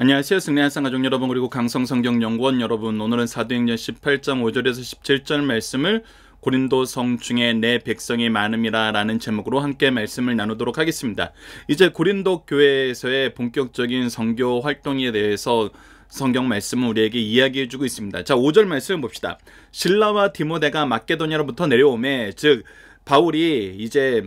안녕하세요. 승리한 쌍가족 여러분, 그리고 강성성경연구원 여러분, 오늘은 사도행전 18장 5절에서 17절 말씀을 고린도 성중에 내 백성이 많음이라 라는 제목으로 함께 말씀을 나누도록 하겠습니다. 이제 고린도 교회에서의 본격적인 선교 활동에 대해서 성경 말씀은 우리에게 이야기해 주고 있습니다. 자, 5절 말씀을 봅시다. 실라와 디모데가 마케도니아로부터 내려오매, 즉 바울이 이제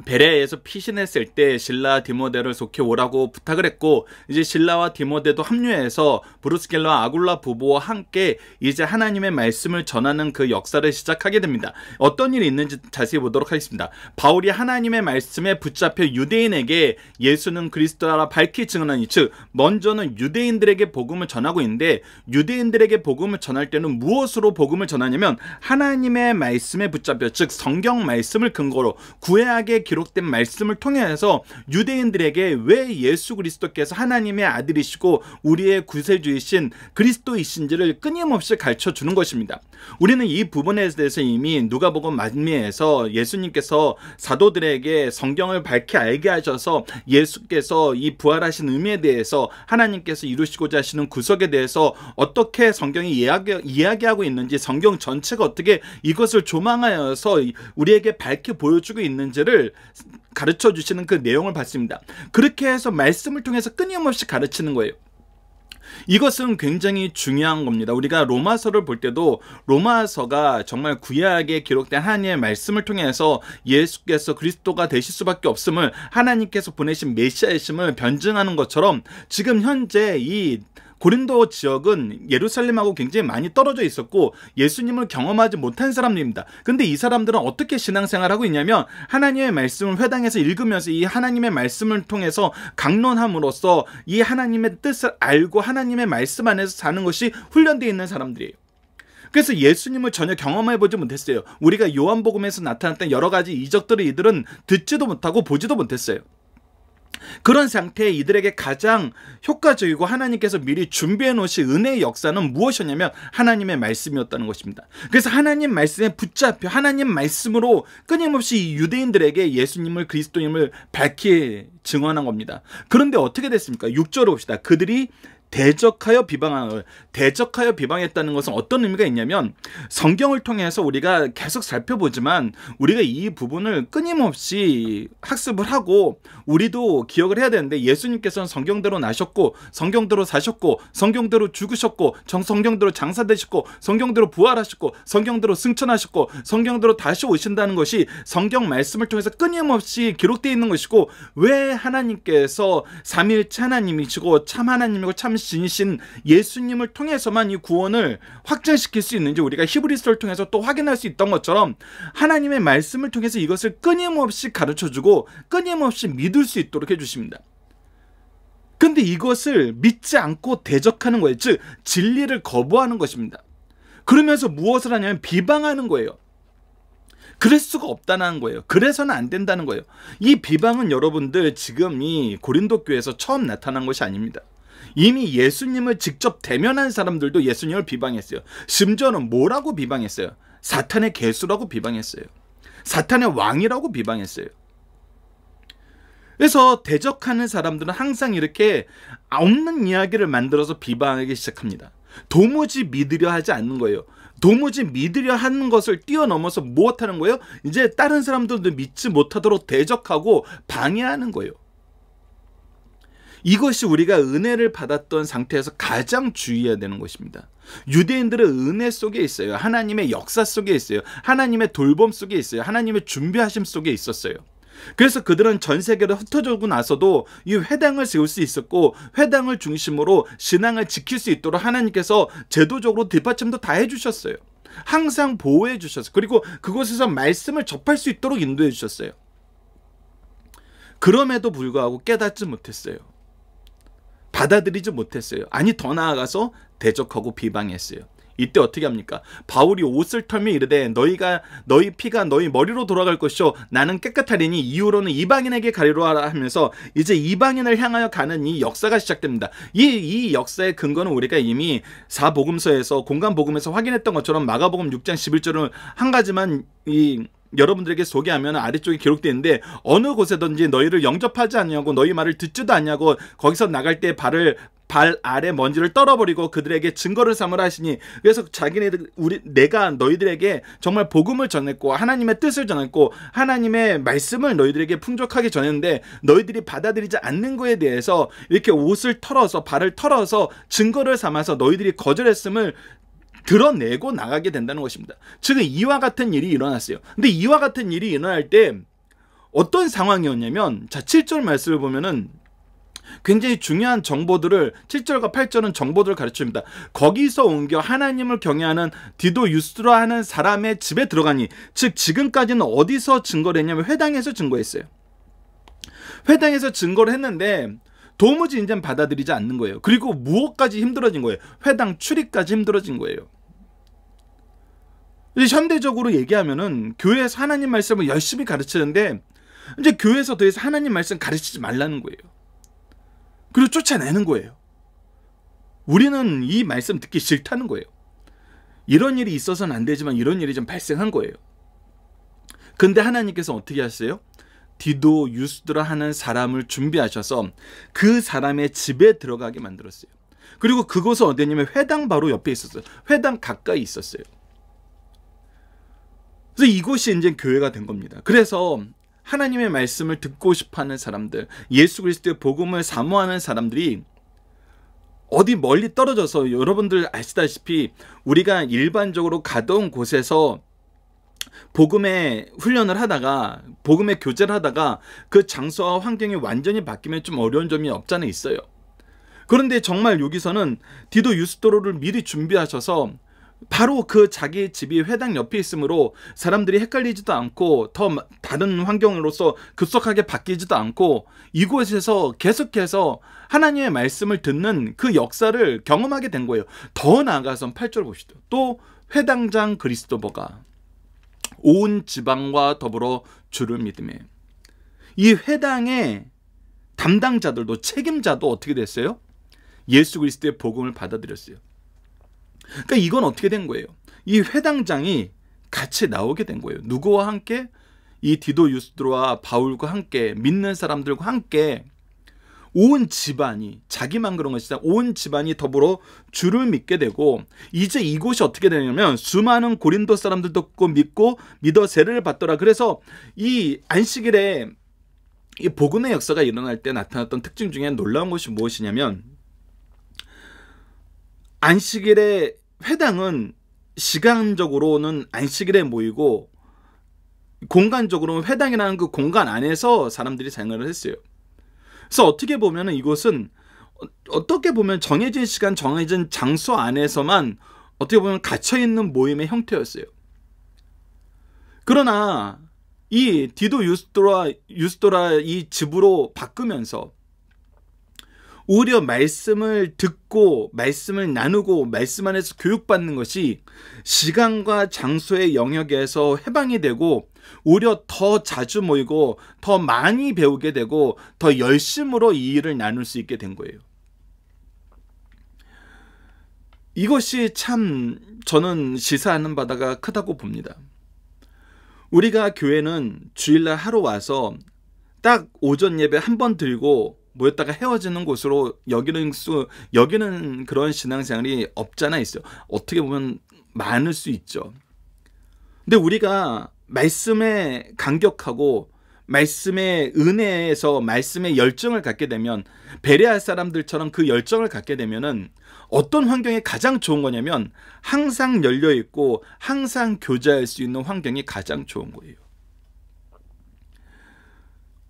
베레아에서 피신했을 때 실라 디모데를 속히 오라고 부탁을 했고, 이제 실라와 디모데도 합류해서 브루스겔라와 아굴라 부부와 함께 이제 하나님의 말씀을 전하는 그 역사를 시작하게 됩니다. 어떤 일이 있는지 자세히 보도록 하겠습니다. 바울이 하나님의 말씀에 붙잡혀 유대인에게 예수는 그리스도라 밝히 증언하니, 즉 먼저는 유대인들에게 복음을 전하고 있는데, 유대인들에게 복음을 전할 때는 무엇으로 복음을 전하냐면 하나님의 말씀에 붙잡혀, 즉 성경 말씀을 근거로 구약에 기록된 말씀을 통해서 유대인들에게 왜 예수 그리스도께서 하나님의 아들이시고 우리의 구세주이신 그리스도이신지를 끊임없이 가르쳐 주는 것입니다. 우리는 이 부분에 대해서 이미 누가복음 말미에서 예수님께서 사도들에게 성경을 밝히 알게 하셔서 예수께서 이 부활하신 의미에 대해서 하나님께서 이루시고자 하시는 구속에 대해서 어떻게 성경이 이야기하고 있는지, 성경 전체가 어떻게 이것을 조망하여서 우리에게 밝히 보여주고 있는지를 가르쳐 주시는 그 내용을 봤습니다. 그렇게 해서 말씀을 통해서 끊임없이 가르치는 거예요. 이것은 굉장히 중요한 겁니다. 우리가 로마서를 볼 때도 로마서가 정말 구약에 기록된 하나님의 말씀을 통해서 예수께서 그리스도가 되실 수밖에 없음을, 하나님께서 보내신 메시아이심을 변증하는 것처럼, 지금 현재 이 고린도 지역은 예루살렘하고 굉장히 많이 떨어져 있었고 예수님을 경험하지 못한 사람들입니다. 근데 이 사람들은 어떻게 신앙생활을 하고 있냐면, 하나님의 말씀을 회당에서 읽으면서 이 하나님의 말씀을 통해서 강론함으로써 이 하나님의 뜻을 알고 하나님의 말씀 안에서 사는 것이 훈련되어 있는 사람들이에요. 그래서 예수님을 전혀 경험해보지 못했어요. 우리가 요한복음에서 나타났던 여러 가지 이적들을 이들은 듣지도 못하고 보지도 못했어요. 그런 상태에 이들에게 가장 효과적이고 하나님께서 미리 준비해 놓으신 은혜의 역사는 무엇이었냐면 하나님의 말씀이었다는 것입니다. 그래서 하나님 말씀에 붙잡혀 하나님 말씀으로 끊임없이 유대인들에게 예수님을, 그리스도님을 밝히 증언한 겁니다. 그런데 어떻게 됐습니까? 6절을 봅시다. 그들이 대적하여 비방했다는 것은 어떤 의미가 있냐면, 성경을 통해서 우리가 계속 살펴보지만 우리가 이 부분을 끊임없이 학습을 하고 우리도 기억을 해야 되는데, 예수님께서는 성경대로 나셨고 성경대로 사셨고 성경대로 죽으셨고 성경대로 장사되셨고 성경대로 부활하셨고 성경대로 승천하셨고 성경대로 다시 오신다는 것이 성경 말씀을 통해서 끊임없이 기록되어 있는 것이고, 왜 하나님께서 삼위일체 하나님이시고 참 하나님이고 참 신이신 예수님을 통해서만 이 구원을 확증시킬 수 있는지 우리가 히브리서를 통해서 또 확인할 수 있던 것처럼, 하나님의 말씀을 통해서 이것을 끊임없이 가르쳐주고 끊임없이 믿을 수 있도록 해주십니다. 근데 이것을 믿지 않고 대적하는 거예요. 즉 진리를 거부하는 것입니다. 그러면서 무엇을 하냐면 비방하는 거예요. 그럴 수가 없다는 거예요. 그래서는 안 된다는 거예요. 이 비방은 여러분들 지금 이 고린도 교회에서 처음 나타난 것이 아닙니다. 이미 예수님을 직접 대면한 사람들도 예수님을 비방했어요. 심지어는 뭐라고 비방했어요? 사탄의 개수라고 비방했어요. 사탄의 왕이라고 비방했어요. 그래서 대적하는 사람들은 항상 이렇게 없는 이야기를 만들어서 비방하기 시작합니다. 도무지 믿으려 하지 않는 거예요. 도무지 믿으려 하는 것을 뛰어넘어서 무엇하는 거예요? 이제 다른 사람들도 믿지 못하도록 대적하고 방해하는 거예요. 이것이 우리가 은혜를 받았던 상태에서 가장 주의해야 되는 것입니다. 유대인들은 은혜 속에 있어요. 하나님의 역사 속에 있어요. 하나님의 돌봄 속에 있어요. 하나님의 준비하심 속에 있었어요. 그래서 그들은 전 세계로 흩어지고 나서도 이 회당을 세울 수 있었고, 회당을 중심으로 신앙을 지킬 수 있도록 하나님께서 제도적으로 뒷받침도 다 해주셨어요. 항상 보호해 주셨어요. 그리고 그곳에서 말씀을 접할 수 있도록 인도해 주셨어요. 그럼에도 불구하고 깨닫지 못했어요. 받아들이지 못했어요. 아니, 더 나아가서 대적하고 비방했어요. 이때 어떻게 합니까? 바울이 옷을 털며 이르되 너희 피가 너희 머리로 돌아갈 것이요 나는 깨끗하리니 이후로는 이방인에게 가리로 하라 하면서 이제 이방인을 향하여 가는 이 역사가 시작됩니다. 이 역사의 근거는 우리가 이미 사복음서에서 공간복음에서 확인했던 것처럼 마가복음 6장 11절은 한 가지만 여러분들에게 소개하면 아래쪽에 기록되어 있는데, 어느 곳에든지 너희를 영접하지 않냐고, 너희 말을 듣지도 않냐고, 거기서 나갈 때 발을 발 아래 먼지를 떨어버리고 그들에게 증거를 삼으라 하시니, 그래서 내가 너희들에게 정말 복음을 전했고 하나님의 뜻을 전했고 하나님의 말씀을 너희들에게 풍족하게 전했는데 너희들이 받아들이지 않는 거에 대해서 이렇게 옷을 털어서 발을 털어서 증거를 삼아서 너희들이 거절했음을 드러내고 나가게 된다는 것입니다. 즉 이와 같은 일이 일어났어요. 근데 이와 같은 일이 일어날 때 어떤 상황이었냐면, 자 7절 말씀을 보면은 굉장히 중요한 정보들을, 7절과 8절은 정보들을 가르쳐줍니다. 거기서 옮겨 하나님을 경외하는 디도 유스드라 하는 사람의 집에 들어가니, 즉 지금까지는 어디서 증거를 했냐면 회당에서 증거했어요. 회당에서 증거를 했는데 도무지 이제 받아들이지 않는 거예요. 그리고 무엇까지 힘들어진 거예요? 회당 출입까지 힘들어진 거예요. 현대적으로 얘기하면은 교회에서 하나님 말씀을 열심히 가르치는데 이제 교회에서 더 이상 하나님 말씀 가르치지 말라는 거예요. 그리고 쫓아내는 거예요. 우리는 이 말씀 듣기 싫다는 거예요. 이런 일이 있어서는 안 되지만 이런 일이 좀 발생한 거예요. 근데 하나님께서 어떻게 하셨어요? 디도 유스드라 하는 사람을 준비하셔서 그 사람의 집에 들어가게 만들었어요. 그리고 그곳은 어디냐면 회당 바로 옆에 있었어요. 회당 가까이 있었어요. 그래서 이곳이 이제 교회가 된 겁니다. 그래서 하나님의 말씀을 듣고 싶어하는 사람들, 예수 그리스도의 복음을 사모하는 사람들이 어디 멀리 떨어져서, 여러분들 아시다시피 우리가 일반적으로 가던 곳에서 복음의 훈련을 하다가, 복음의 교제를 하다가 그 장소와 환경이 완전히 바뀌면 좀 어려운 점이 없잖아 있어요. 그런데 정말 여기서는 디도 유스도로를 미리 준비하셔서 바로 그 자기 집이 회당 옆에 있으므로 사람들이 헷갈리지도 않고 더 다른 환경으로서 급속하게 바뀌지도 않고 이곳에서 계속해서 하나님의 말씀을 듣는 그 역사를 경험하게 된 거예요. 더 나아가서 8절 봅시다. 또 회당장 그리스도보가 온 지방과 더불어 주를 믿음에, 이 회당의 담당자들도, 책임자도 어떻게 됐어요? 예수 그리스도의 복음을 받아들였어요. 그러니까 이건 어떻게 된 거예요? 이 회당장이 같이 나오게 된 거예요. 누구와 함께? 이 디도 유스드로와 바울과 함께, 믿는 사람들과 함께 온 집안이, 자기만 그런 것이 아니라 온 집안이 더불어 주를 믿게 되고, 이제 이곳이 어떻게 되냐면 수많은 고린도 사람들도 믿고 믿어 세례를 받더라. 그래서 이 안식일에 이 복음의 역사가 일어날 때 나타났던 특징 중에 놀라운 것이 무엇이냐면, 안식일에 회당은 시간적으로는 안식일에 모이고 공간적으로는 회당이라는 그 공간 안에서 사람들이 생활을 했어요. 그래서 어떻게 보면 이곳은 어떻게 보면 정해진 시간, 정해진 장소 안에서만 어떻게 보면 갇혀있는 모임의 형태였어요. 그러나 이 디도 유스도라 이 집으로 바꾸면서 오히려 말씀을 듣고 말씀을 나누고 말씀 안에서 교육받는 것이 시간과 장소의 영역에서 해방이 되고 오히려 더 자주 모이고 더 많이 배우게 되고 더 열심으로 이 일을 나눌 수 있게 된 거예요. 이것이 참 저는 시사하는 바가 크다고 봅니다. 우리가 교회는 주일날 하루 와서 딱 오전 예배 한 번 드리고 모였다가 헤어지는 곳으로 여기는 그런 신앙생활이 없잖아 있어요. 어떻게 보면 많을 수 있죠. 근데 우리가 말씀에 감격하고 말씀의 은혜에서 말씀의 열정을 갖게 되면, 베레아 사람들처럼 그 열정을 갖게 되면은 어떤 환경이 가장 좋은 거냐면 항상 열려 있고 항상 교제할 수 있는 환경이 가장 좋은 거예요.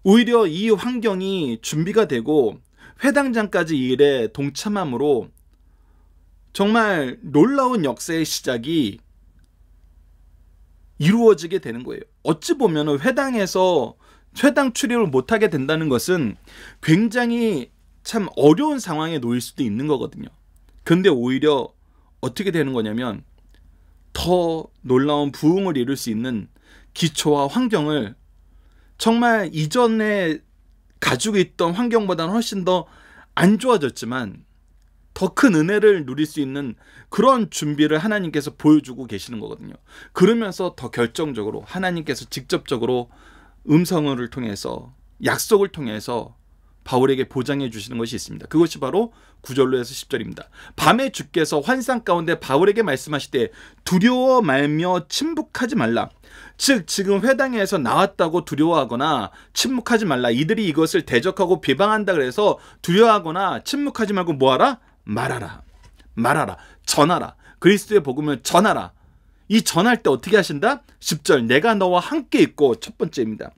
오히려 이 환경이 준비가 되고 회당장까지 이 일에 동참함으로 정말 놀라운 역사의 시작이 이루어지게 되는 거예요. 어찌 보면 회당에서 회당 출입을 못하게 된다는 것은 굉장히 참 어려운 상황에 놓일 수도 있는 거거든요. 근데 오히려 어떻게 되는 거냐면 더 놀라운 부흥을 이룰 수 있는 기초와 환경을 정말 이전에 가지고 있던 환경보다는 훨씬 더 안 좋아졌지만 더 큰 은혜를 누릴 수 있는 그런 준비를 하나님께서 보여주고 계시는 거거든요. 그러면서 더 결정적으로 하나님께서 직접적으로 음성을 통해서, 약속을 통해서 바울에게 보장해 주시는 것이 있습니다. 그것이 바로 9절로 해서 10절입니다. 밤에 주께서 환상 가운데 바울에게 말씀하시되 두려워 말며 침묵하지 말라. 즉 지금 회당에서 나왔다고 두려워하거나 침묵하지 말라. 이들이 이것을 대적하고 비방한다 그래서 두려워하거나 침묵하지 말고 뭐하라? 말하라. 말하라. 전하라. 그리스도의 복음을 전하라. 이 전할 때 어떻게 하신다? 10절 내가 너와 함께 있고 첫 번째입니다.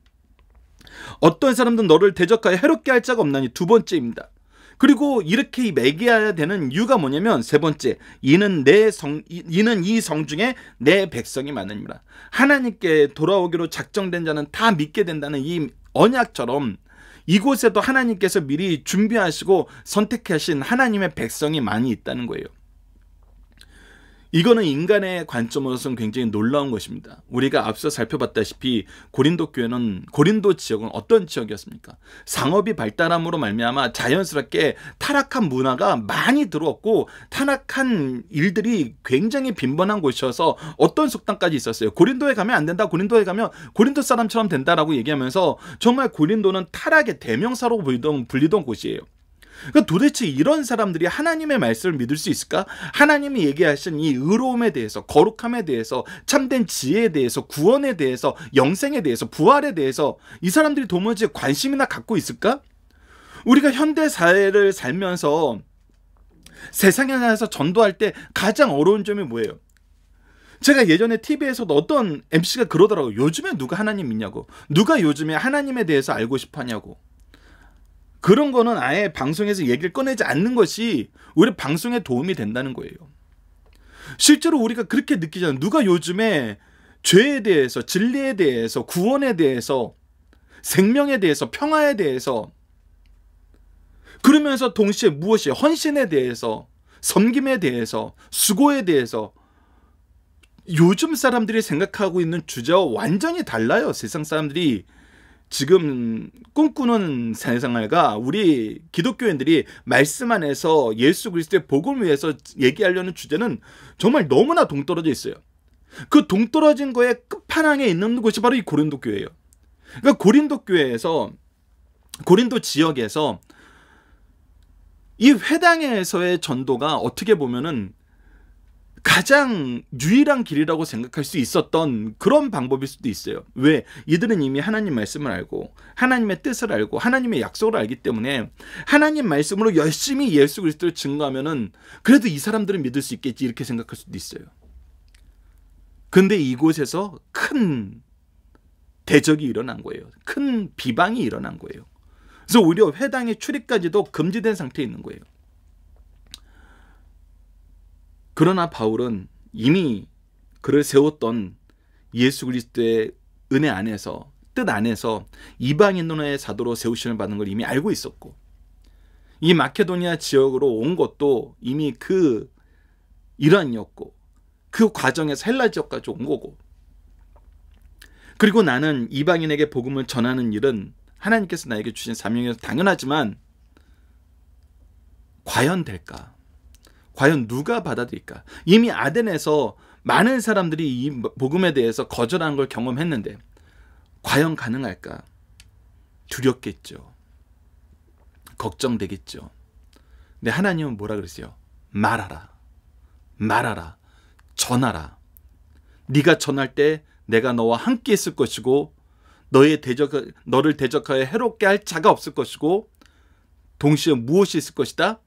어떤 사람도 너를 대적하여 해롭게 할 자가 없나니 두 번째입니다. 그리고 이렇게 매개해야 되는 이유가 뭐냐면 세 번째, 이는 이 성 중에 내 백성이 많으니라. 하나님께 돌아오기로 작정된 자는 다 믿게 된다는 이 언약처럼 이곳에도 하나님께서 미리 준비하시고 선택하신 하나님의 백성이 많이 있다는 거예요. 이거는 인간의 관점으로서는 굉장히 놀라운 것입니다. 우리가 앞서 살펴봤다시피 고린도 지역은 어떤 지역이었습니까? 상업이 발달함으로 말미암아 자연스럽게 타락한 문화가 많이 들어왔고 타락한 일들이 굉장히 빈번한 곳이어서 어떤 속담까지 있었어요. 고린도에 가면 안 된다. 고린도에 가면 고린도 사람처럼 된다라고 얘기하면서 정말 고린도는 타락의 대명사로 불리던 곳이에요. 그러니까 도대체 이런 사람들이 하나님의 말씀을 믿을 수 있을까? 하나님이 얘기하신 이 의로움에 대해서, 거룩함에 대해서, 참된 지혜에 대해서, 구원에 대해서, 영생에 대해서, 부활에 대해서 이 사람들이 도무지 관심이나 갖고 있을까? 우리가 현대 사회를 살면서 세상에 나가서 전도할 때 가장 어려운 점이 뭐예요? 제가 예전에 TV에서도 어떤 MC가 그러더라고요. 요즘에 누가 하나님 믿냐고. 누가 요즘에 하나님에 대해서 알고 싶어 하냐고. 그런 거는 아예 방송에서 얘기를 꺼내지 않는 것이 우리 방송에 도움이 된다는 거예요. 실제로 우리가 그렇게 느끼잖아요. 누가 요즘에 죄에 대해서, 진리에 대해서, 구원에 대해서, 생명에 대해서, 평화에 대해서, 그러면서 동시에 무엇이 헌신에 대해서, 섬김에 대해서, 수고에 대해서 요즘 사람들이 생각하고 있는 주제와 완전히 달라요. 세상 사람들이 지금 꿈꾸는 세상과 우리 기독교인들이 말씀 안에서 예수 그리스도의 복음을 위해서 얘기하려는 주제는 정말 너무나 동떨어져 있어요. 그 동떨어진 거에 끝판왕에 있는 곳이 바로 이 고린도 교회예요. 그러니까 고린도 지역에서 이 회당에서의 전도가 어떻게 보면은 가장 유일한 길이라고 생각할 수 있었던 그런 방법일 수도 있어요. 왜? 이들은 이미 하나님 말씀을 알고 하나님의 뜻을 알고 하나님의 약속을 알기 때문에 하나님 말씀으로 열심히 예수 그리스도를 증거하면은 그래도 이 사람들은 믿을 수 있겠지 이렇게 생각할 수도 있어요. 근데 이곳에서 큰 대적이 일어난 거예요. 큰 비방이 일어난 거예요. 그래서 오히려 회당의 출입까지도 금지된 상태에 있는 거예요. 그러나 바울은 이미 그를 세웠던 예수 그리스도의 은혜 안에서, 뜻 안에서 이방인의 사도로 세우심을 받는 걸 이미 알고 있었고, 이 마케도니아 지역으로 온 것도 이미 그 일환이었고, 그 과정에서 헬라 지역까지 온 거고, 그리고 나는 이방인에게 복음을 전하는 일은 하나님께서 나에게 주신 사명이어서 당연하지만 과연 될까? 과연 누가 받아들일까? 이미 아덴에서 많은 사람들이 이 복음에 대해서 거절한 걸 경험했는데 과연 가능할까? 두렵겠죠. 걱정되겠죠. 근데 하나님은 뭐라 그러세요? 말하라. 말하라. 전하라. 네가 전할 때 내가 너와 함께 있을 것이고 너를 대적하여 해롭게 할 자가 없을 것이고 동시에 무엇이 있을 것이다?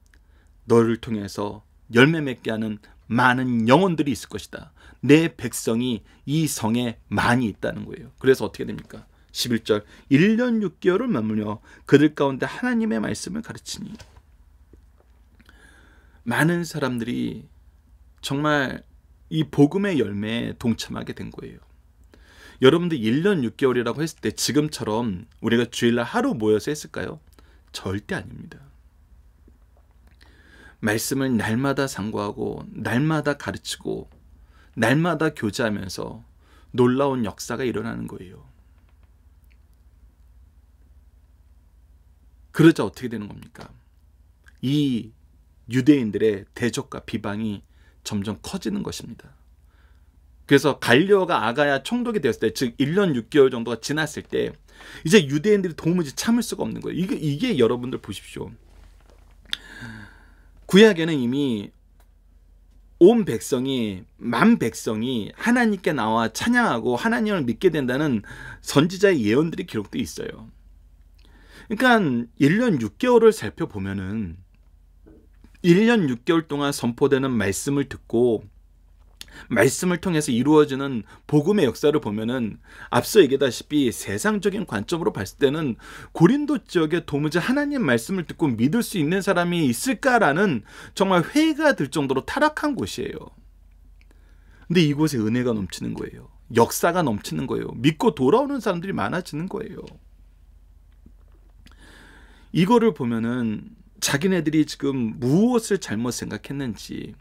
너를 통해서 열매 맺게 하는 많은 영혼들이 있을 것이다. 내 백성이 이 성에 많이 있다는 거예요. 그래서 어떻게 됩니까? 11절 1년 6개월을 머물며 그들 가운데 하나님의 말씀을 가르치니. 많은 사람들이 정말 이 복음의 열매에 동참하게 된 거예요. 여러분들 1년 6개월이라고 했을 때 지금처럼 우리가 주일날 하루 모여서 했을까요? 절대 아닙니다. 말씀을 날마다 상고하고 날마다 가르치고 날마다 교제하면서 놀라운 역사가 일어나는 거예요. 그러자 어떻게 되는 겁니까? 이 유대인들의 대적과 비방이 점점 커지는 것입니다. 그래서 갈리오가 아가야 총독이 되었을 때, 즉 1년 6개월 정도가 지났을 때 이제 유대인들이 도무지 참을 수가 없는 거예요. 이게 여러분들 보십시오. 구약에는 이미 온 백성이, 만 백성이 하나님께 나와 찬양하고 하나님을 믿게 된다는 선지자의 예언들이 기록되어 있어요. 그러니까 1년 6개월을 살펴보면은 1년 6개월 동안 선포되는 말씀을 듣고 말씀을 통해서 이루어지는 복음의 역사를 보면은 앞서 얘기했다시피 세상적인 관점으로 봤을 때는 고린도 지역에 도무지 하나님 말씀을 듣고 믿을 수 있는 사람이 있을까라는 정말 회의가 들 정도로 타락한 곳이에요. 근데 이곳에 은혜가 넘치는 거예요. 역사가 넘치는 거예요. 믿고 돌아오는 사람들이 많아지는 거예요. 이거를 보면은 자기네들이 지금 무엇을 잘못 생각했는지,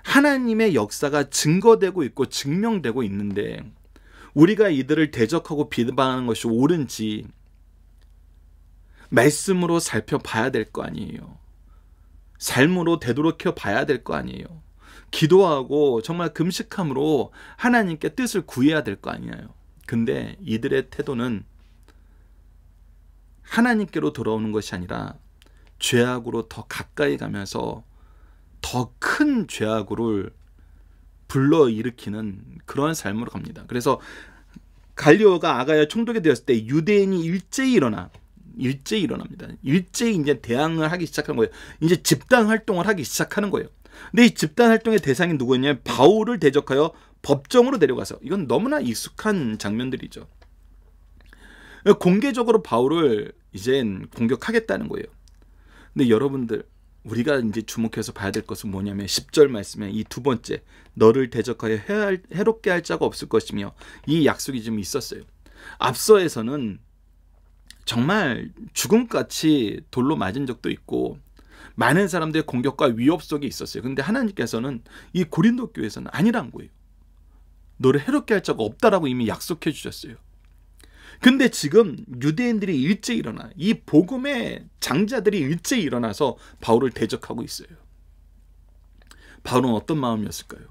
하나님의 역사가 증거되고 있고 증명되고 있는데 우리가 이들을 대적하고 비방하는 것이 옳은지 말씀으로 살펴봐야 될 거 아니에요. 삶으로 되돌이켜 봐야 될 거 아니에요. 기도하고 정말 금식함으로 하나님께 뜻을 구해야 될 거 아니에요. 근데 이들의 태도는 하나님께로 돌아오는 것이 아니라 죄악으로 더 가까이 가면서 더 큰 죄악을 불러일으키는 그런 삶으로 갑니다. 그래서 갈리오가 아가야 총독이 되었을 때 유대인이 일제히 일어납니다. 일제히 이제 대항을 하기 시작한 거예요. 이제 집단 활동을 하기 시작하는 거예요. 근데 이 집단 활동의 대상이 누구였냐면 바울을 대적하여 법정으로 데려가서, 이건 너무나 익숙한 장면들이죠. 공개적으로 바울을 이젠 공격하겠다는 거예요. 근데 여러분들, 우리가 이제 주목해서 봐야 될 것은 뭐냐면 10절 말씀에 이 두 번째, 너를 대적하여 해롭게 할 자가 없을 것이며, 이 약속이 좀 있었어요. 앞서에서는 정말 죽음같이 돌로 맞은 적도 있고 많은 사람들의 공격과 위협 속에 있었어요. 근데 하나님께서는 이 고린도 교회에서는 아니란 거예요. 너를 해롭게 할 자가 없다라고 이미 약속해 주셨어요. 근데 지금 유대인들이 일제히 일어나, 이 복음의 장자들이 일제히 일어나서 바울을 대적하고 있어요. 바울은 어떤 마음이었을까요?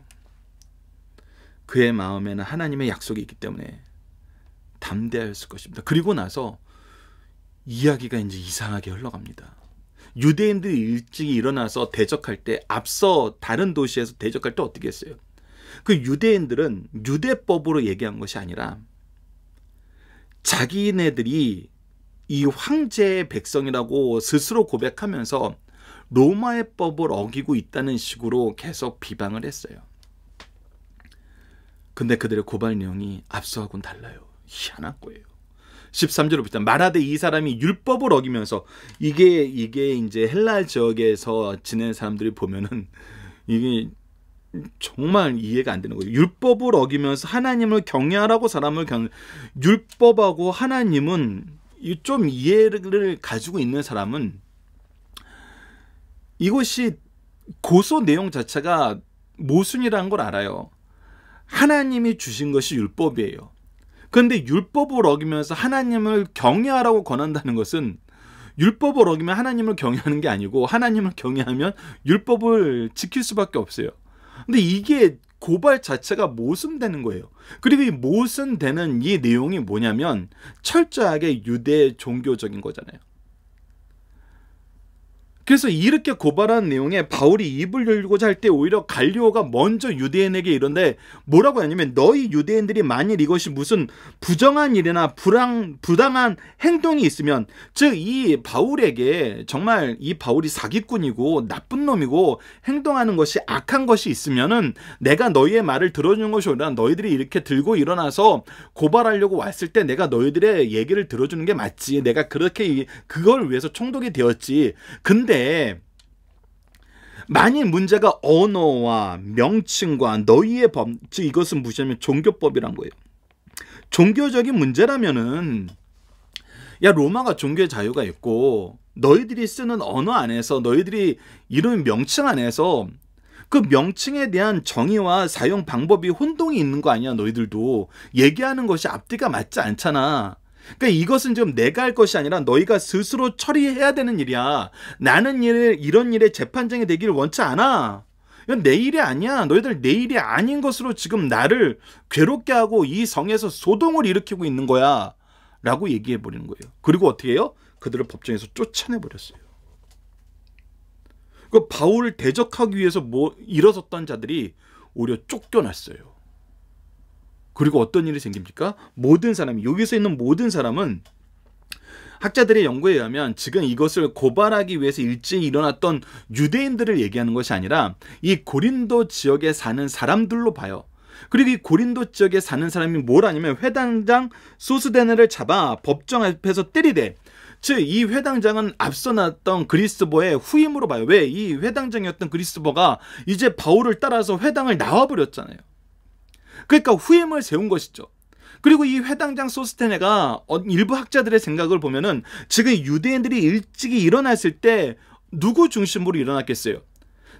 그의 마음에는 하나님의 약속이 있기 때문에 담대하였을 것입니다. 그리고 나서 이야기가 이제 이상하게 흘러갑니다. 유대인들이 일찍 일어나서 대적할 때, 앞서 다른 도시에서 대적할 때 어떻게 했어요? 그 유대인들은 유대법으로 얘기한 것이 아니라 자기네들이 이 황제의 백성이라고 스스로 고백하면서 로마의 법을 어기고 있다는 식으로 계속 비방을 했어요. 근데 그들의 고발 내용이 앞서하고는 달라요. 희한한 거예요. 13절부터 말하되 이 사람이 율법을 어기면서, 이게 이제 헬라 지역에서 지내는 사람들이 보면은 이게 정말 이해가 안 되는 거예요. 율법을 어기면서 하나님을 경외하라고 사람을 율법하고 하나님은 좀 이해를 가지고 있는 사람은 이것이 고소 내용 자체가 모순이라는 걸 알아요. 하나님이 주신 것이 율법이에요. 그런데 율법을 어기면서 하나님을 경외하라고 권한다는 것은, 율법을 어기면 하나님을 경외하는 게 아니고 하나님을 경외하면 율법을 지킬 수밖에 없어요. 근데 이게 고발 자체가 모순되는 거예요. 그리고 이 모순되는 이 내용이 뭐냐면 철저하게 유대 종교적인 거잖아요. 그래서 이렇게 고발한 내용에 바울이 입을 열고자 할 때 오히려 갈리오가 먼저 유대인에게 이런데 뭐라고 하냐면, 너희 유대인들이 만일 이것이 무슨 부정한 일이나 부당한 행동이 있으면, 즉 이 바울에게 정말 이 바울이 사기꾼이고 나쁜 놈이고 행동하는 것이 악한 것이 있으면은 내가 너희의 말을 들어주는 것이 아니라, 너희들이 이렇게 들고 일어나서 고발하려고 왔을 때 내가 너희들의 얘기를 들어주는 게 맞지. 내가 그렇게 그걸 위해서 총독이 되었지. 근데 만일 문제가 언어와 명칭과 너희의 법, 즉 이것은 무엇이냐면 종교법이란 거예요. 종교적인 문제라면은, 야, 로마가 종교의 자유가 있고 너희들이 쓰는 언어 안에서, 너희들이 이런 명칭 안에서 그 명칭에 대한 정의와 사용 방법이 혼동이 있는 거 아니야. 너희들도 얘기하는 것이 앞뒤가 맞지 않잖아. 그러니까 이것은 지금 내가 할 것이 아니라 너희가 스스로 처리해야 되는 일이야. 나는 이런 일에 재판장이 되기를 원치 않아. 이건 내 일이 아니야. 너희들 내 일이 아닌 것으로 지금 나를 괴롭게 하고 이 성에서 소동을 일으키고 있는 거야 라고 얘기해 버리는 거예요. 그리고 어떻게 해요? 그들을 법정에서 쫓아내 버렸어요. 그 바울을 대적하기 위해서 일어섰던 자들이 오히려 쫓겨났어요. 그리고 어떤 일이 생깁니까? 모든 사람이, 여기서 있는 모든 사람은 학자들의 연구에 의하면 지금 이것을 고발하기 위해서 일찍 일어났던 유대인들을 얘기하는 것이 아니라 이 고린도 지역에 사는 사람들로 봐요. 그리고 이 고린도 지역에 사는 사람이 뭘 하냐면 회당장 소스데네를 잡아 법정 앞에서 때리되, 즉 이 회당장은 앞서 나왔던 그리스도의 후임으로 봐요. 왜? 이 회당장이었던 그리스도가 이제 바울을 따라서 회당을 나와버렸잖아요. 그러니까 후임을 세운 것이죠. 그리고 이 회당장 소스테네가 일부 학자들의 생각을 보면은 지금 유대인들이 일찍이 일어났을 때 누구 중심으로 일어났겠어요?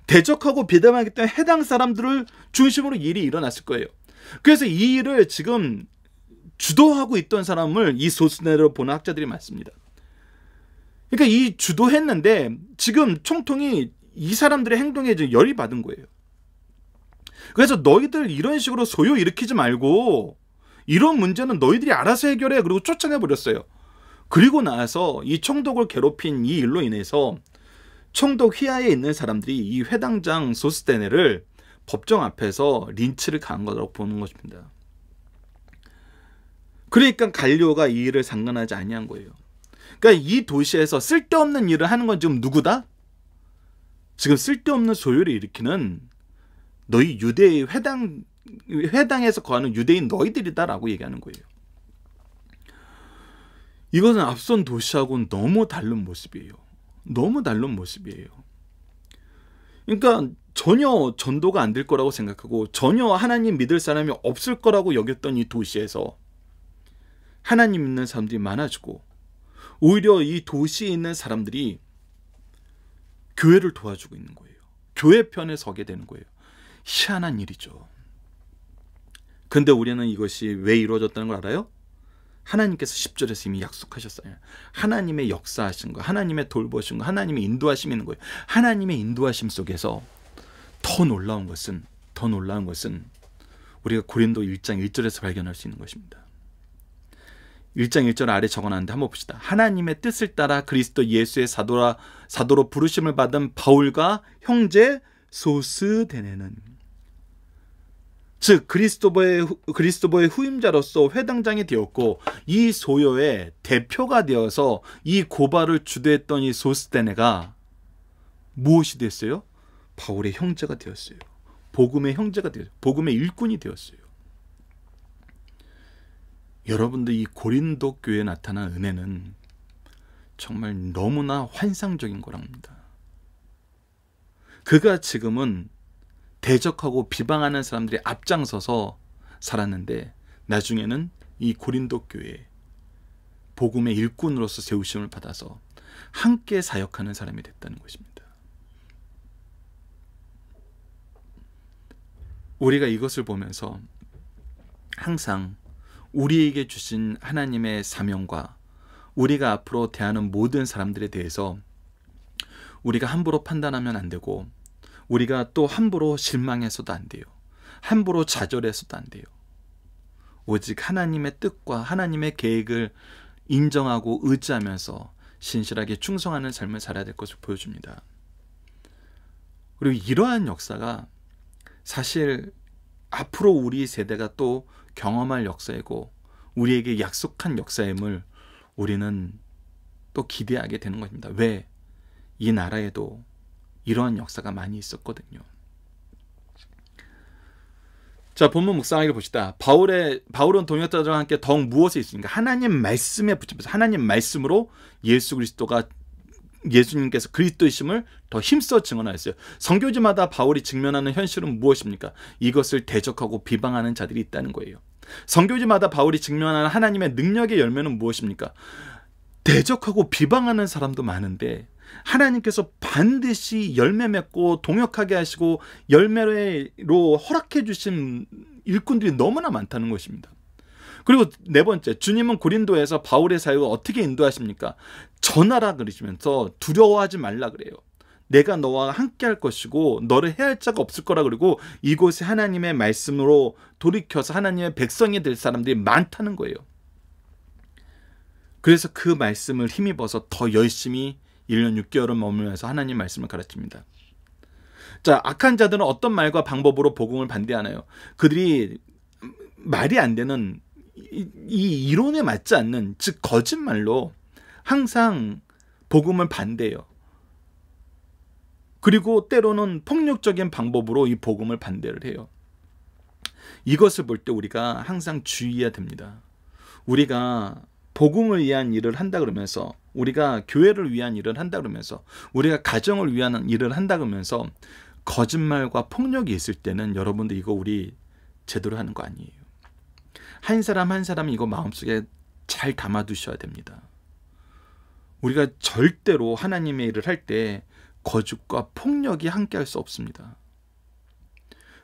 대적하고 비담하겠다는 해당 사람들을 중심으로 일이 일어났을 거예요. 그래서 이 일을 지금 주도하고 있던 사람을 이 소스테네로 보는 학자들이 많습니다. 그러니까 이 주도했는데 지금 총통이 이 사람들의 행동에 열이 받은 거예요. 그래서 너희들 이런 식으로 소요 일으키지 말고 이런 문제는 너희들이 알아서 해결해. 그리고 쫓아내버렸어요. 그리고 나서 이 총독을 괴롭힌 이 일로 인해서 총독 휘하에 있는 사람들이 이 회당장 소스테네를 법정 앞에서 린치를 가한 거라고 보는 것입니다. 그러니까 갈리오가 이 일을 상관하지 아니한 거예요. 그러니까 이 도시에서 쓸데없는 일을 하는 건 지금 누구다? 지금 쓸데없는 소요를 일으키는 너희 유대의 회당에서 거하는 유대인 너희들이다라고 얘기하는 거예요. 이것은 앞선 도시하고는 너무 다른 모습이에요. 너무 다른 모습이에요. 그러니까 전혀 전도가 안 될 거라고 생각하고 전혀 하나님 믿을 사람이 없을 거라고 여겼던 이 도시에서 하나님 믿는 사람들이 많아지고, 오히려 이 도시에 있는 사람들이 교회를 도와주고 있는 거예요. 교회 편에 서게 되는 거예요. 희한한 일이죠. 근데 우리는 이것이 왜 이루어졌다는 걸 알아요? 하나님께서 10절에서 이미 약속하셨어요. 하나님의 역사하신 거, 하나님의 돌보신 거, 하나님의 인도하심이 있는 거예요. 하나님의 인도하심 속에서 더 놀라운 것은 우리가 고린도 1장 1절에서 발견할 수 있는 것입니다. 1장 1절 아래 적어놨는데 한번 봅시다. 하나님의 뜻을 따라 그리스도 예수의 사도로 부르심을 받은 바울과 형제 소스데네는, 즉 그리스도의 후임자로서 회당장이 되었고 이 소요의 대표가 되어서 이 고발을 주도했던 이 소스데네가 무엇이 됐어요? 바울의 형제가 되었어요. 복음의 형제가 되었어요. 복음의 일꾼이 되었어요. 여러분들, 이 고린도 교회에 나타난 은혜는 정말 너무나 환상적인 거랍니다. 그가 지금은 대적하고 비방하는 사람들이 앞장서서 살았는데 나중에는 이 고린도 교회에 복음의 일꾼으로서 세우심을 받아서 함께 사역하는 사람이 됐다는 것입니다. 우리가 이것을 보면서 항상 우리에게 주신 하나님의 사명과 우리가 앞으로 대하는 모든 사람들에 대해서 우리가 함부로 판단하면 안 되고, 우리가 또 함부로 실망해서도 안 돼요. 함부로 좌절해서도 안 돼요. 오직 하나님의 뜻과 하나님의 계획을 인정하고 의지하면서 신실하게 충성하는 삶을 살아야 될 것을 보여줍니다. 그리고 이러한 역사가 사실 앞으로 우리 세대가 또 경험할 역사이고 우리에게 약속한 역사임을 우리는 또 기대하게 되는 것입니다. 왜? 이 나라에도 이러한 역사가 많이 있었거든요. 자, 본문 묵상하기를 봅시다. 바울은 동역자들과 함께 더욱 무엇에 있습니까? 하나님 말씀에 붙여서 하나님 말씀으로 예수님께서 그리스도이심을 더 힘써 증언하였어요. 선교지마다 바울이 직면하는 현실은 무엇입니까? 이것을 대적하고 비방하는 자들이 있다는 거예요. 선교지마다 바울이 직면하는 하나님의 능력의 열매는 무엇입니까? 대적하고 비방하는 사람도 많은데 하나님께서 반드시 열매 맺고 동역하게 하시고 열매로 허락해 주신 일꾼들이 너무나 많다는 것입니다. 그리고 네 번째, 주님은 고린도에서 바울의 사역을 어떻게 인도하십니까? 전하라 그러시면서 두려워하지 말라 그래요. 내가 너와 함께 할 것이고 너를 해할 자가 없을 거라. 그리고 이곳에 하나님의 말씀으로 돌이켜서 하나님의 백성이 될 사람들이 많다는 거예요. 그래서 그 말씀을 힘입어서 더 열심히 1년 6개월을 머물면서 하나님 말씀을 가르칩니다. 자, 악한 자들은 어떤 말과 방법으로 복음을 반대하나요? 그들이 말이 안 되는 이 이론에 맞지 않는, 즉 거짓말로 항상 복음을 반대해요. 그리고 때로는 폭력적인 방법으로 이 복음을 반대를 해요. 이것을 볼 때 우리가 항상 주의해야 됩니다. 우리가 복음을 위한 일을 한다 그러면서, 우리가 교회를 위한 일을 한다 그러면서, 우리가 가정을 위한 일을 한다 그러면서 거짓말과 폭력이 있을 때는 여러분들 이거 우리 제대로 하는 거 아니에요. 한 사람 한 사람 이거 마음속에 잘 담아두셔야 됩니다. 우리가 절대로 하나님의 일을 할 때 거짓과 폭력이 함께 할 수 없습니다.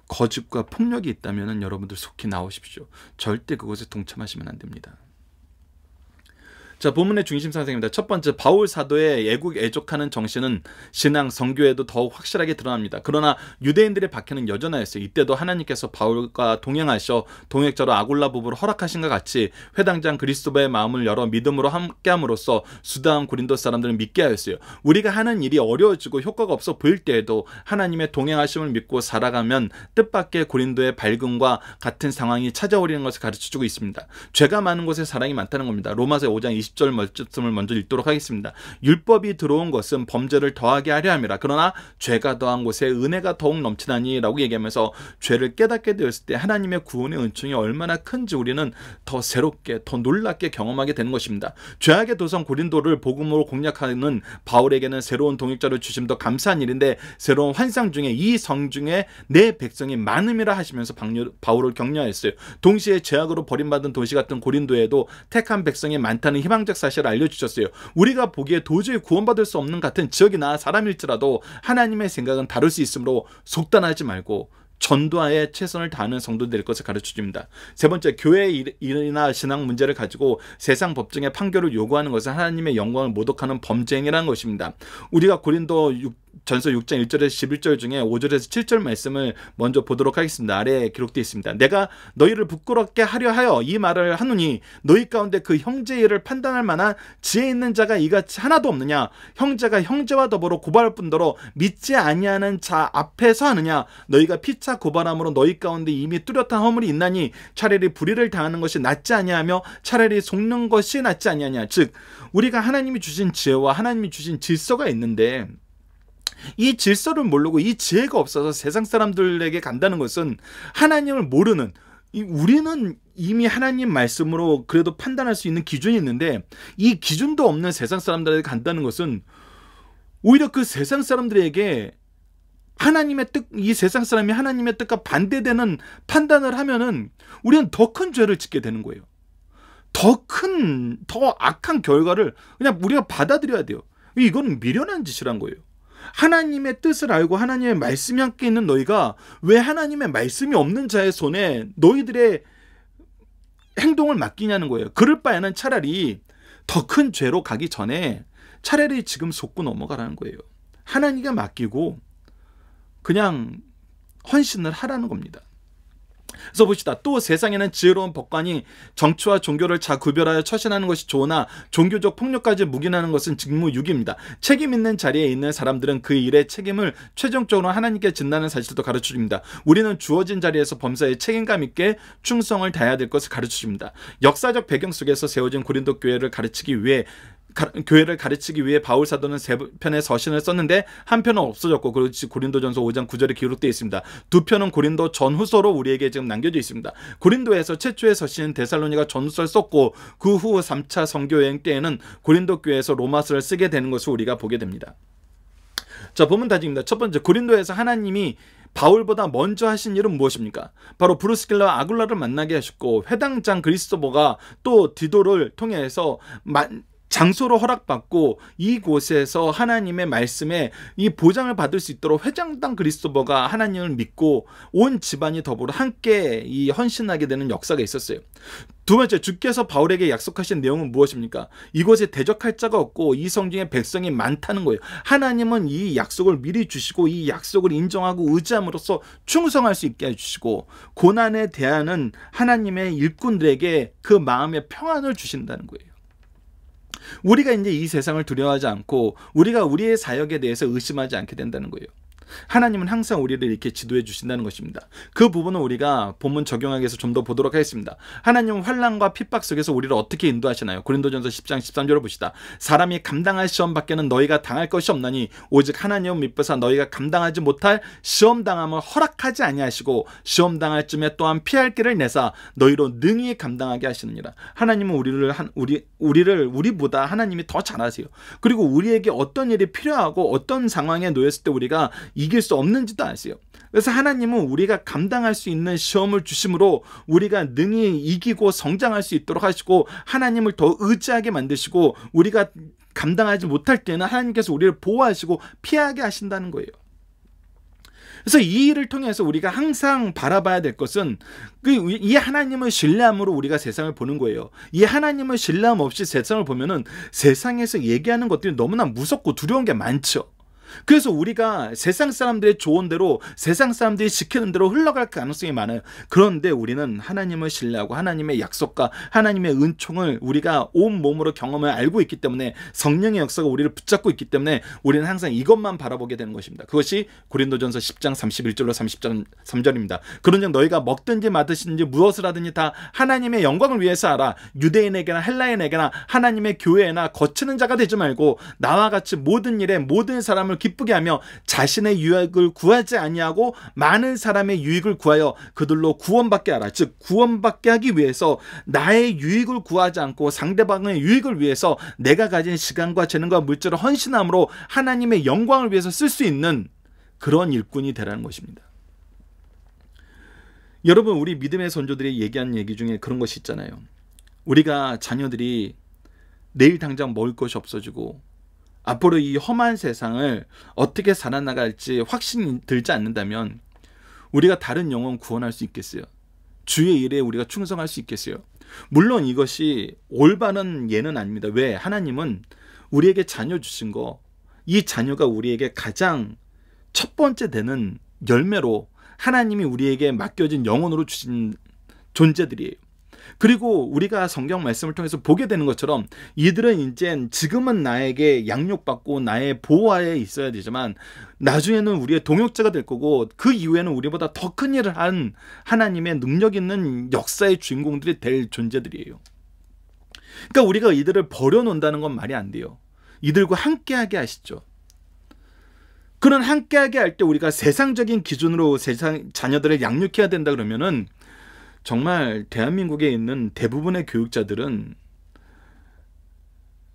거짓과 폭력이 있다면 여러분들 속히 나오십시오. 절대 그것에 동참하시면 안 됩니다. 자, 본문의 중심 사상입니다. 첫 번째, 바울 사도의 애족하는 정신은 신앙, 성교에도 더욱 확실하게 드러납니다. 그러나 유대인들의 박해는 여전하였어요. 이때도 하나님께서 바울과 동행하셔 동역자로 아굴라 부부를 허락하신 것 같이 회당장 그리스도의 마음을 열어 믿음으로 함께함으로써 수다한 고린도 사람들을 믿게 하였어요. 우리가 하는 일이 어려워지고 효과가 없어 보일 때에도 하나님의 동행하심을 믿고 살아가면 뜻밖의 고린도의 밝음과 같은 상황이 찾아오리는 것을 가르쳐주고 있습니다. 죄가 많은 곳에 사랑이 많다는 겁니다. 로마서 5장 20절 말씀을 먼저 읽도록 하겠습니다. 율법이 들어온 것은 범죄를 더하게 하려 함이라. 그러나 죄가 더한 곳에 은혜가 더욱 넘치나니 라고 얘기하면서 죄를 깨닫게 되었을 때 하나님의 구원의 은총이 얼마나 큰지 우리는 더 새롭게, 더 놀랍게 경험하게 되는 것입니다. 죄악의 도성 고린도를 복음으로 공략하는 바울에게는 새로운 동역자를 주심도 감사한 일인데, 새로운 환상 중에 이 성 중에 내 백성이 많음이라 하시면서 바울을 격려했어요. 동시에 죄악으로 버림받은 도시 같은 고린도에도 택한 백성이 많다는 희망적 사실을 알려주셨어요. 우리가 보기에 도저히 구원받을 수 없는 같은 지역이나 사람일지라도 하나님의 생각은 다를 수 있으므로 속단하지 말고 전도하에 최선을 다하는 성도 될 것을 가르쳐줍니다. 세 번째, 교회의 일이나 신앙 문제를 가지고 세상 법정의 판결을 요구하는 것은 하나님의 영광을 모독하는 범죄 행위라는 것입니다. 우리가 고린도 전서 6장 1절에서 11절 중에 5절에서 7절 말씀을 먼저 보도록 하겠습니다. 아래에 기록되어 있습니다. 내가 너희를 부끄럽게 하려 하여 이 말을 하노니 너희 가운데 그 형제의 일을 판단할 만한 지혜 있는 자가 이같이 하나도 없느냐? 형제가 형제와 더불어 고발할 뿐더러 믿지 아니하는 자 앞에서 하느냐? 너희가 피차 고발함으로 너희 가운데 이미 뚜렷한 허물이 있나니 차라리 불의를 당하는 것이 낫지 아니하며 차라리 속는 것이 낫지 아니하냐? 즉 우리가 하나님이 주신 지혜와 하나님이 주신 질서가 있는데, 이 질서를 모르고 이 지혜가 없어서 세상 사람들에게 간다는 것은 하나님을 모르는, 우리는 이미 하나님 말씀으로 그래도 판단할 수 있는 기준이 있는데 이 기준도 없는 세상 사람들에게 간다는 것은 오히려 그 세상 사람들에게 하나님의 뜻, 이 세상 사람이 하나님의 뜻과 반대되는 판단을 하면은 우리는 더 큰 죄를 짓게 되는 거예요. 더 악한 결과를 그냥 우리가 받아들여야 돼요. 이건 미련한 짓이란 거예요. 하나님의 뜻을 알고 하나님의 말씀이 함께 있는 너희가 왜 하나님의 말씀이 없는 자의 손에 너희들의 행동을 맡기냐는 거예요. 그럴 바에는 차라리 더 큰 죄로 가기 전에 차라리 지금 속고 넘어가라는 거예요. 하나님께 맡기고 그냥 헌신을 하라는 겁니다. 그래서 봅시다. 또 세상에는 지혜로운 법관이 정치와 종교를 잘 구별하여 처신하는 것이 좋으나 종교적 폭력까지 묵인하는 것은 직무유기입니다. 책임 있는 자리에 있는 사람들은 그 일의 책임을 최종적으로 하나님께 진다는 사실도 가르쳐줍니다. 우리는 주어진 자리에서 범사에 책임감 있게 충성을 다해야 될 것을 가르쳐줍니다. 역사적 배경 속에서 세워진 고린도 교회를 가르치기 위해 바울 사도는 세 편의 서신을 썼는데 한 편은 없어졌고, 그렇지 고린도전서 5장 9절에 기록되어 있습니다. 두 편은 고린도 전후서로 우리에게 지금 남겨져 있습니다. 고린도에서 최초의 서신인 데살로니가 전후서를 썼고 그 후 3차 선교 여행 때에는 고린도 교회에서 로마서를 쓰게 되는 것을 우리가 보게 됩니다. 자, 본문 다짐입니다. 첫 번째, 고린도에서 하나님이 바울보다 먼저 하신 일은 무엇입니까? 바로 브루스길라와 아굴라를 만나게 하셨고 회당장 그리스도보가 또 디도를 통해서 장소로 허락받고 이곳에서 하나님의 말씀에 이 보장을 받을 수 있도록 회장당 그리스도버가 하나님을 믿고 온 집안이 더불어 함께 이 헌신하게 되는 역사가 있었어요. 두 번째, 주께서 바울에게 약속하신 내용은 무엇입니까? 이곳에 대적할 자가 없고 이 성중에 백성이 많다는 거예요. 하나님은 이 약속을 미리 주시고 이 약속을 인정하고 의지함으로써 충성할 수 있게 해주시고 고난에 대하는 하나님의 일꾼들에게 그 마음의 평안을 주신다는 거예요. 우리가 이제 이 세상을 두려워하지 않고 우리가 우리의 사역에 대해서 의심하지 않게 된다는 거예요. 하나님은 항상 우리를 이렇게 지도해 주신다는 것입니다. 그 부분은 우리가 본문 적용하기 위해서 좀 더 보도록 하겠습니다. 하나님은 환난과 핍박 속에서 우리를 어떻게 인도하시나요? 고린도전서 10장 13절을 보시다. 사람이 감당할 시험 밖에는 너희가 당할 것이 없나니 오직 하나님은 미쁘사 너희가 감당하지 못할 시험 당함을 허락하지 아니하시고 시험 당할 쯤에 또한 피할 길을 내사 너희로 능히 감당하게 하시느니라. 하나님은 우리보다 하나님이 더 잘 아세요. 그리고 우리에게 어떤 일이 필요하고 어떤 상황에 놓였을 때 우리가 이길 수 없는지도 아세요. 그래서 하나님은 우리가 감당할 수 있는 시험을 주심으로 우리가 능히 이기고 성장할 수 있도록 하시고 하나님을 더 의지하게 만드시고 우리가 감당하지 못할 때는 하나님께서 우리를 보호하시고 피하게 하신다는 거예요. 그래서 이 일을 통해서 우리가 항상 바라봐야 될 것은 이 하나님을 신뢰함으로 우리가 세상을 보는 거예요. 이 하나님을 신뢰함 없이 세상을 보면은 세상에서 얘기하는 것들이 너무나 무섭고 두려운 게 많죠. 그래서 우리가 세상 사람들의 조언대로 세상 사람들이 시키는 대로 흘러갈 가능성이 많아요. 그런데 우리는 하나님을 신뢰하고 하나님의 약속과 하나님의 은총을 우리가 온몸으로 경험을 알고 있기 때문에 성령의 역사가 우리를 붙잡고 있기 때문에 우리는 항상 이것만 바라보게 되는 것입니다. 그것이 고린도전서 10장 31절로 33절입니다. 그런즉 너희가 먹든지 마시든지 무엇을 하든지 다 하나님의 영광을 위해서 하라. 유대인에게나 헬라인에게나 하나님의 교회나 거치는 자가 되지 말고 나와 같이 모든 일에 모든 사람을 기쁘게 하며 자신의 유익을 구하지 아니하고 많은 사람의 유익을 구하여 그들로 구원받게 하라. 즉 구원받게 하기 위해서 나의 유익을 구하지 않고 상대방의 유익을 위해서 내가 가진 시간과 재능과 물질을 헌신함으로 하나님의 영광을 위해서 쓸 수 있는 그런 일꾼이 되라는 것입니다. 여러분, 우리 믿음의 선조들이 얘기한 얘기 중에 그런 것이 있잖아요. 우리가 자녀들이 내일 당장 먹을 것이 없어지고 앞으로 이 험한 세상을 어떻게 살아나갈지 확신이 들지 않는다면 우리가 다른 영혼 구원할 수 있겠어요? 주의 일에 우리가 충성할 수 있겠어요? 물론 이것이 올바른 예는 아닙니다. 왜? 하나님은 우리에게 자녀 주신 거, 이 자녀가 우리에게 가장 첫 번째 되는 열매로 하나님이 우리에게 맡겨진 영혼으로 주신 존재들이에요. 그리고 우리가 성경 말씀을 통해서 보게 되는 것처럼 이들은 이제 지금은 나에게 양육받고 나의 보호하에 있어야 되지만 나중에는 우리의 동역자가 될 거고 그 이후에는 우리보다 더 큰 일을 한 하나님의 능력 있는 역사의 주인공들이 될 존재들이에요. 그러니까 우리가 이들을 버려놓는다는 건 말이 안 돼요. 이들과 함께하게 하시죠. 그런 함께하게 할 때 우리가 세상적인 기준으로 세상 자녀들을 양육해야 된다 그러면은 정말 대한민국에 있는 대부분의 교육자들은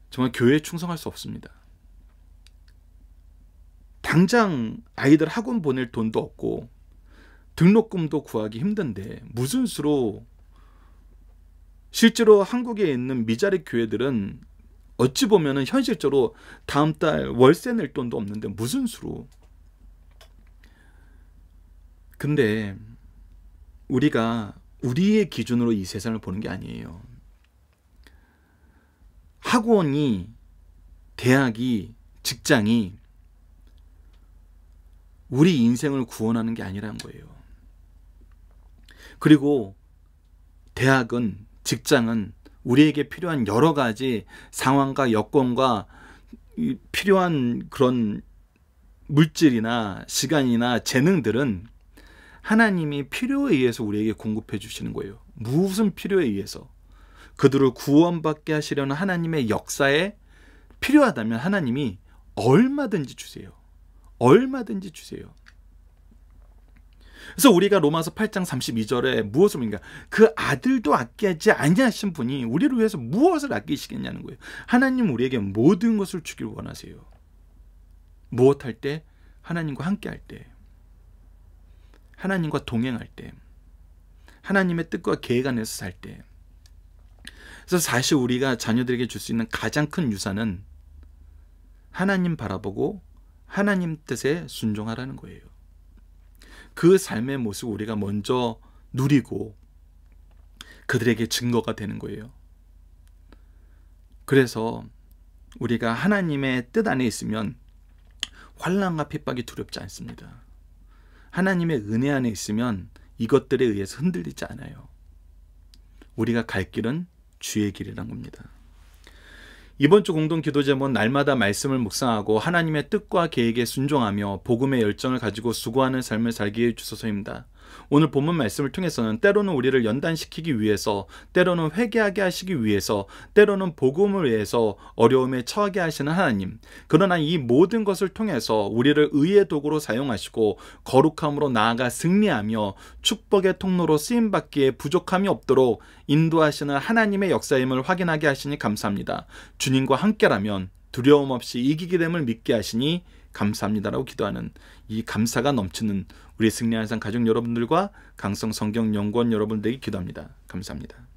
정말 교회에 충성할 수 없습니다. 당장 아이들 학원 보낼 돈도 없고 등록금도 구하기 힘든데 무슨 수로 실제로 한국에 있는 미자립 교회들은 어찌 보면 현실적으로 다음 달 월세 낼 돈도 없는데 무슨 수로. 근데 우리가 우리의 기준으로 이 세상을 보는 게 아니에요. 학원이, 대학이, 직장이 우리 인생을 구원하는 게 아니라는 거예요. 그리고 대학은, 직장은 우리에게 필요한 여러 가지 상황과 여건과 필요한 그런 물질이나 시간이나 재능들은 하나님이 필요에 의해서 우리에게 공급해 주시는 거예요. 무슨 필요에 의해서? 그들을 구원받게 하시려는 하나님의 역사에 필요하다면 하나님이 얼마든지 주세요. 얼마든지 주세요. 그래서 우리가 로마서 8장 32절에 무엇을 보니까 그 아들도 아끼지 아니하신 분이 우리를 위해서 무엇을 아끼시겠냐는 거예요. 하나님 우리에게 모든 것을 주길 원하세요. 무엇할 때? 하나님과 함께 할 때, 하나님과 동행할 때, 하나님의 뜻과 계획 안에서 살 때. 그래서 사실 우리가 자녀들에게 줄 수 있는 가장 큰 유산은 하나님 바라보고 하나님 뜻에 순종하라는 거예요. 그 삶의 모습 우리가 먼저 누리고 그들에게 증거가 되는 거예요. 그래서 우리가 하나님의 뜻 안에 있으면 환난과 핍박이 두렵지 않습니다. 하나님의 은혜 안에 있으면 이것들에 의해서 흔들리지 않아요. 우리가 갈 길은 주의 길이란 겁니다. 이번 주 공동 기도 제목은 날마다 말씀을 묵상하고 하나님의 뜻과 계획에 순종하며 복음의 열정을 가지고 수고하는 삶을 살게 해주소서입니다. 오늘 본문 말씀을 통해서는 때로는 우리를 연단시키기 위해서, 때로는 회개하게 하시기 위해서, 때로는 복음을 위해서 어려움에 처하게 하시는 하나님, 그러나 이 모든 것을 통해서 우리를 의의 도구로 사용하시고 거룩함으로 나아가 승리하며 축복의 통로로 쓰임받기에 부족함이 없도록 인도하시는 하나님의 역사임을 확인하게 하시니 감사합니다. 주님과 함께라면 두려움 없이 이기게 됨을 믿게 하시니 감사합니다라고 기도하는 이 감사가 넘치는 우리 승리하는 삶 가족 여러분들과 강성 성경 연구원 여러분들에게 기도합니다. 감사합니다.